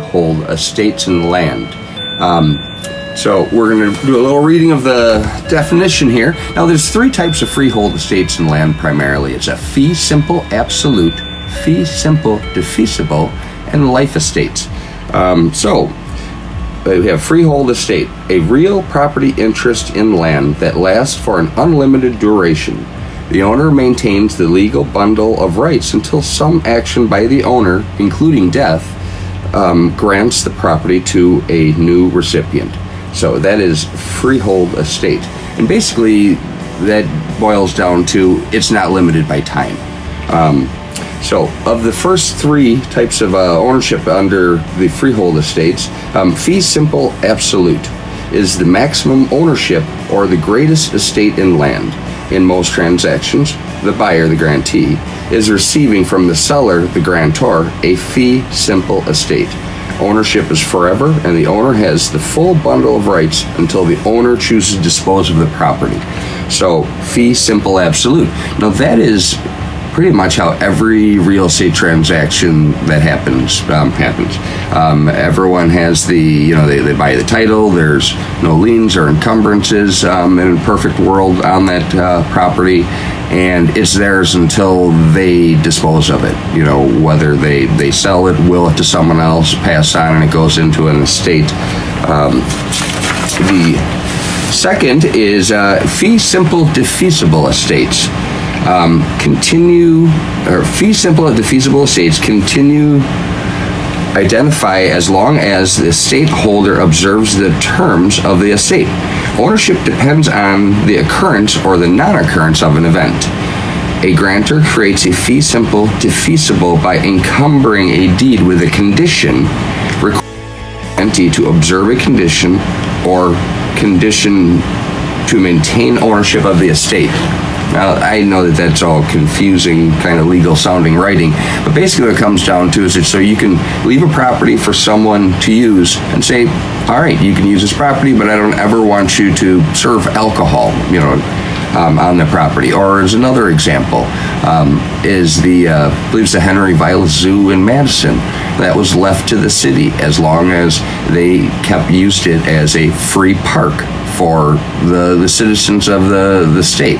freehold estates and land. So we're going to do a little reading of the definition here. Now, there's three types of freehold estates and land primarily. It's a fee simple absolute, fee simple defeasible, and life estates. So we have freehold estate, a real property interest in land that lasts for an unlimited duration. The owner maintains the legal bundle of rights until some action by the owner, including death, grants the property to a new recipient. So that is freehold estate. And basically that boils down to it's not limited by time. So of the first three types of ownership under the freehold estates, fee simple absolute is the maximum ownership or the greatest estate in land. In most transactions, the buyer, the grantee, is receiving from the seller, the grantor, a fee simple estate. Ownership is forever, and the owner has the full bundle of rights until the owner chooses to dispose of the property. So, fee simple absolute. Now that is pretty much how every real estate transaction that happens. Everyone has the, they buy the title, there's no liens or encumbrances in a perfect world on that property, and it's theirs until they dispose of it. Whether they sell it, will it to someone else, pass on, and it goes into an estate. The second is fee simple defeasible estates. Fee simple and defeasible estates continue identify as long as the estate holder observes the terms of the estate. Ownership depends on the occurrence or the non-occurrence of an event. A grantor creates a fee simple defeasible by encumbering a deed with a condition requiring the grantee to observe a condition or condition to maintain ownership of the estate. Now, I know that that's all confusing, kind of legal sounding writing, but basically what it comes down to is it's so you can leave a property for someone to use and say, all right, you can use this property, but I don't ever want you to serve alcohol, on the property. Or as another example, is I believe it's the Henry Violet Zoo in Madison. That was left to the city as long as they used it as a free park for the citizens of the state.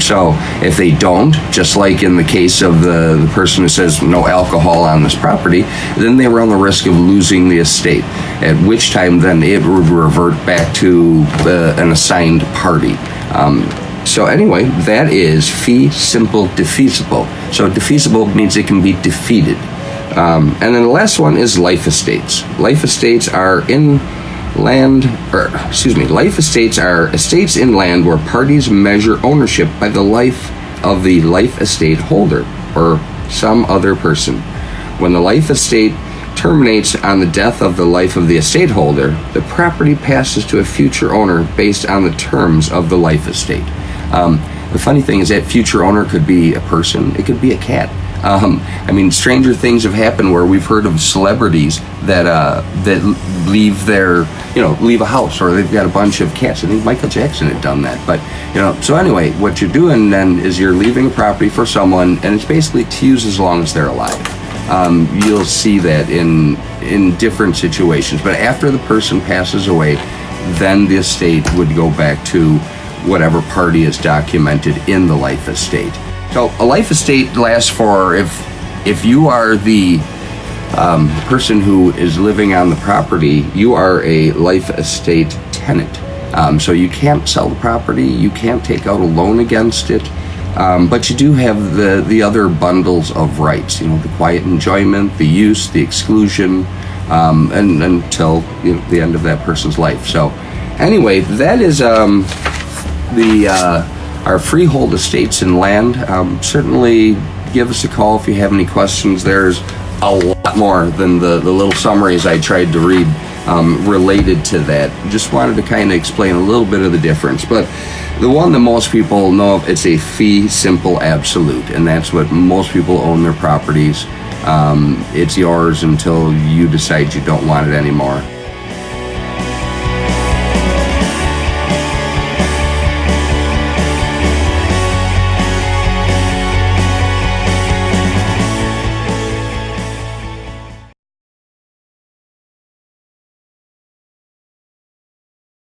So if they don't, just like in the case of the person who says no alcohol on this property, then they run the risk of losing the estate, at which time then it would revert back to an assigned party. So anyway, that is fee simple defeasible. So defeasible means it can be defeated. And then the last one is life estates. Life estates are life estates are estates in land where parties measure ownership by the life of the life estate holder or some other person. When the life estate terminates on the death of the life of the estate holder, the property passes to a future owner based on the terms of the life estate. The funny thing is that future owner could be a person, it could be a cat. Stranger things have happened where we've heard of celebrities that leave leave a house, or they've got a bunch of cats. I think Michael Jackson had done that. But, so anyway, what you're doing then is you're leaving a property for someone, and it's basically to use as long as they're alive. You'll see that in different situations. But after the person passes away, then the estate would go back to whatever party is documented in the life estate. So a life estate lasts for, if you are the person who is living on the property, you are a life estate tenant. So you can't sell the property, you can't take out a loan against it, but you do have the other bundles of rights, the quiet enjoyment, the use, the exclusion, and until the end of that person's life. So anyway, that is our freehold estates and land. Certainly give us a call if you have any questions. There's a lot more than the little summaries I tried to read related to that. Just wanted to kind of explain a little bit of the difference. But the one that most people know of, it's a fee simple absolute, and that's what most people own their properties. It's yours until you decide you don't want it anymore.